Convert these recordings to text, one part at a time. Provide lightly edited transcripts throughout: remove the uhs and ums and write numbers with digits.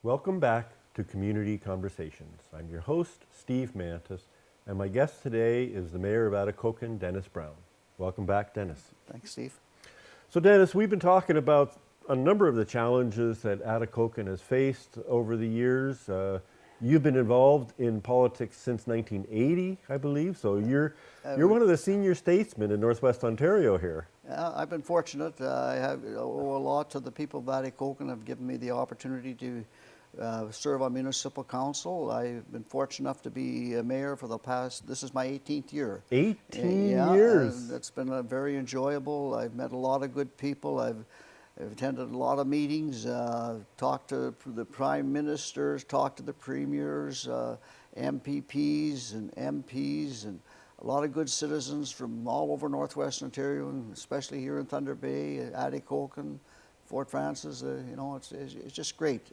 Welcome back to Community Conversations. I'm your host, Steve Mantis, and my guest today is the Mayor of Atikokan, Dennis Brown. Welcome back, Dennis. Thanks, Steve. So, Dennis, we've been talking about a number of the challenges that Atikokan has faced over the years. You've been involved in politics since 1980, I believe, so you're one of the senior statesmen in Northwest Ontario here. I've been fortunate. I owe a lot to the people of Atikokan have given me the opportunity to serve on municipal council. I've been fortunate enough to be a mayor for this is my 18th year. 18 Yeah, years. it's been very enjoyable. I've met a lot of good people. I've attended a lot of meetings, talked to the prime ministers, talked to the premiers, MPPs and MPs, and a lot of good citizens from all over Northwest Ontario, and especially here in Thunder Bay, Atikokan, Fort Frances. It's just great.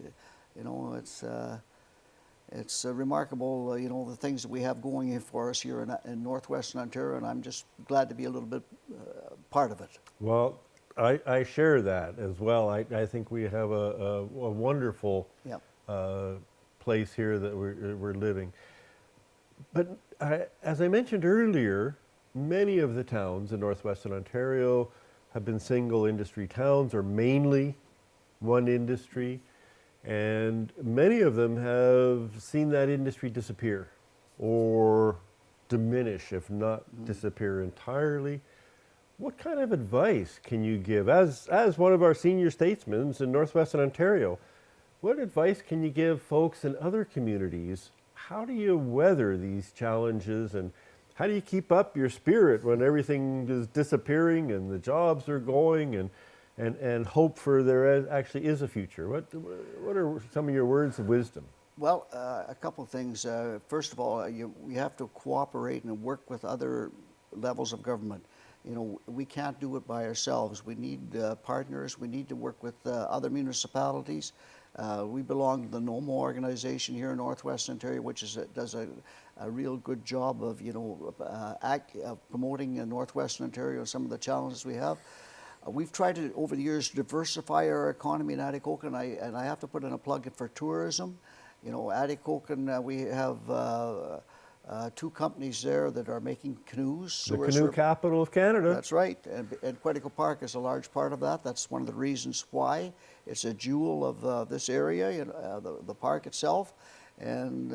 It's remarkable, the things that we have going for us here in Northwestern Ontario, and I'm just glad to be a little bit part of it. Well, I share that as well. I think we have a wonderful Yep. place here that we're living. But as I mentioned earlier, many of the towns in Northwestern Ontario have been single industry towns or mainly one industry. And many of them have seen that industry disappear or diminish, if not disappear entirely. What kind of advice can you give, as one of our senior statesmen in Northwestern Ontario, what advice can you give folks in other communities? How do you weather these challenges, and how do you keep up your spirit when everything is disappearing and the jobs are going, and hope for there actually is a future? What are some of your words of wisdom? Well, a couple of things. First of all, we have to cooperate and work with other levels of government. We can't do it by ourselves. We need partners. We need to work with other municipalities. We belong to the NOMO organization here in Northwest Ontario, which does a real good job of promoting Northwestern Ontario and some of the challenges we have. We've tried to, over the years, diversify our economy in Atikokan, and I have to put in a plug for tourism. Atikokan, we have two companies there that are making canoes. The canoe capital of Canada. That's right, and Quetico Park is a large part of that. That's one of the reasons why. It's a jewel of this area, the park itself. And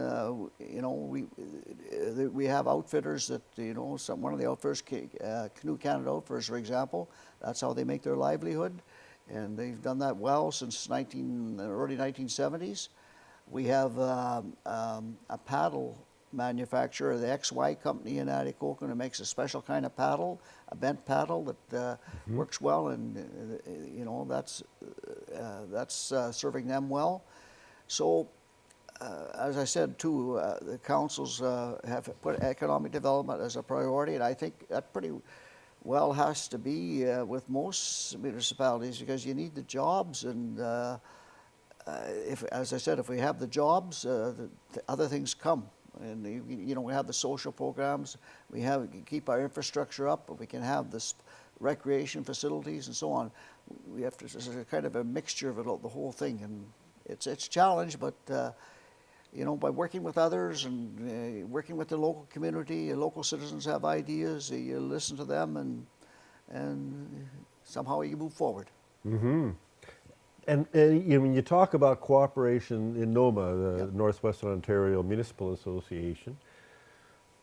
we have outfitters that one of the outfitters, Canoe Canada Outfitters, for example, that's how they make their livelihood, and they've done that well since the early 1970s. We have a paddle manufacturer, the XY company in Atikokan, who makes a special kind of paddle, a bent paddle that works well, and that's serving them well. So. As I said, too, the councils have put economic development as a priority, and I think that pretty well has to be with most municipalities, because you need the jobs, and as I said, if we have the jobs, the other things come. And we have the social programs, we keep our infrastructure up, we can have this recreation facilities and so on. We have to, it's a kind of a mixture of the whole thing, and it's a challenge, but by working with others and working with the local community, local citizens have ideas, you listen to them, and somehow you move forward. Mm-hmm. And when you talk about cooperation in NOMA, the Yep. Northwestern Ontario Municipal Association,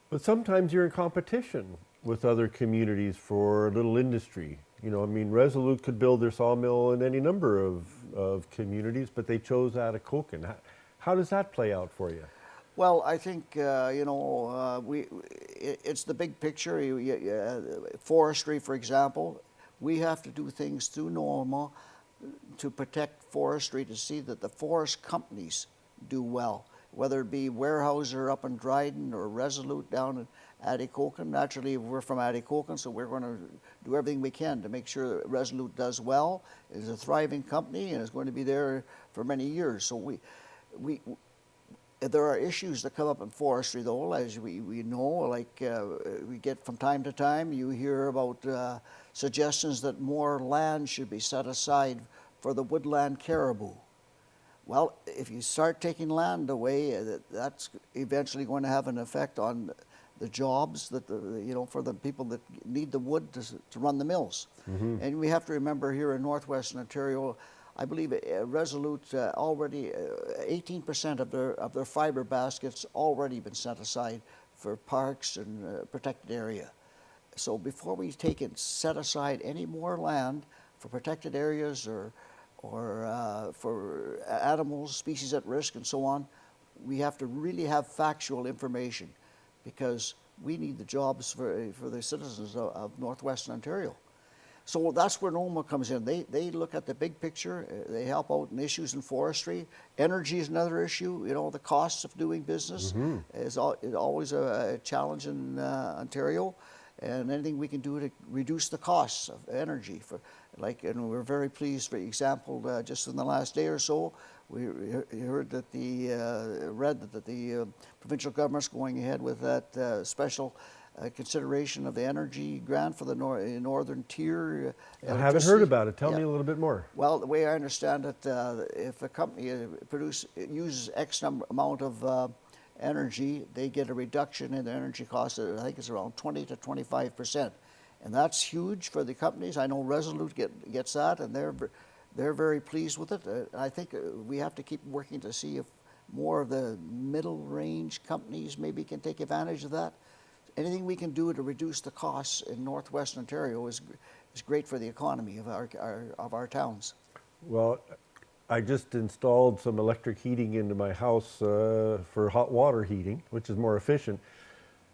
but sometimes you're in competition with other communities for a little industry. Resolute could build their sawmill in any number of communities, but they chose Atikokan. How does that play out for you? Well, I think it's the big picture. Forestry, for example, we have to do things through NOMA to protect forestry, to see that the forest companies do well, whether it be Weyerhaeuser up in Dryden or Resolute down in Atikokan. Naturally, we're from Atikokan, so we're going to do everything we can to make sure that Resolute does well. It's a thriving company, and it's going to be there for many years. So there are issues that come up in forestry, though, as we know, like we get from time to time, you hear about suggestions that more land should be set aside for the woodland caribou. Well, if you start taking land away, that's eventually going to have an effect on the jobs that for the people that need the wood to run the mills. And we have to remember here in northwestern Ontario, I believe Resolute already 18% of their fiber baskets already been set aside for parks and protected area. So before we set aside any more land for protected areas or for animals, species at risk, and so on, we have to really have factual information, because we need the jobs for the citizens of northwestern Ontario. So that's where NOMA comes in. They look at the big picture. They help out in issues in forestry. Energy is another issue. The costs of doing business is always a challenge in Ontario. And anything we can do to reduce the costs of energy, and we're very pleased. For example, just in the last day or so, we heard that read that the provincial government's going ahead with that special consideration of the energy grant for the northern tier. I haven't heard about it. Tell me a little bit more. Well, the way I understand it, if a company uses X amount of energy, they get a reduction in the energy cost. I think it's around 20 to 25%, and that's huge for the companies. I know Resolute gets that, and they're very pleased with it. I think we have to keep working to see if more of the middle range companies maybe can take advantage of that. Anything we can do to reduce the costs in northwestern Ontario is great for the economy of our towns. Well, I just installed some electric heating into my house for hot water heating, which is more efficient.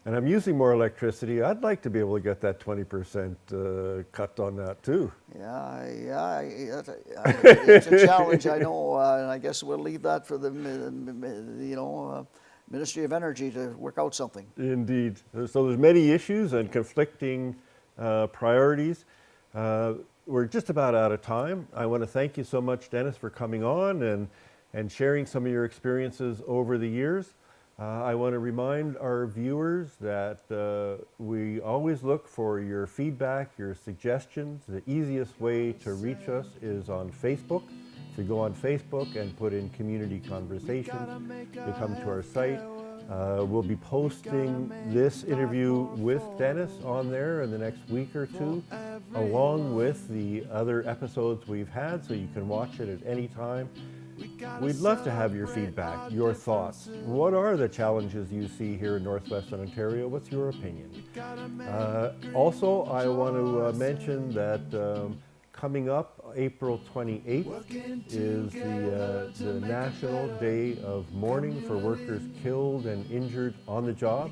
And I'm using more electricity. I'd like to be able to get that 20% cut on that too. Yeah, it's a challenge, I know, and I guess we'll leave that for the Ministry of Energy to work out something. Indeed. So there's many issues and conflicting priorities. We're just about out of time. I want to thank you so much, Dennis, for coming on and sharing some of your experiences over the years. I want to remind our viewers that we always look for your feedback, your suggestions. The easiest way to reach us is on Facebook. If you go on Facebook and put in Community Conversations, you come to our site. We'll be posting this interview with Dennis on there in the next week or two, along with the other episodes we've had, so you can watch it at any time. We'd love to have your feedback, your thoughts. What are the challenges you see here in northwestern Ontario? What's your opinion? Also, I want to mention that coming up, April 28th is the National Day of Mourning for workers killed and injured on the job.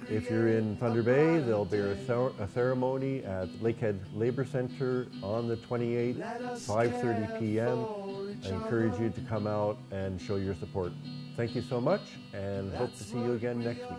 If you're in Thunder Bay, there'll be a ceremony at Lakehead Labour Centre on the 28th, 5:30 p.m. I encourage you to come out and show your support. Thank you so much, and hope to see you again next week.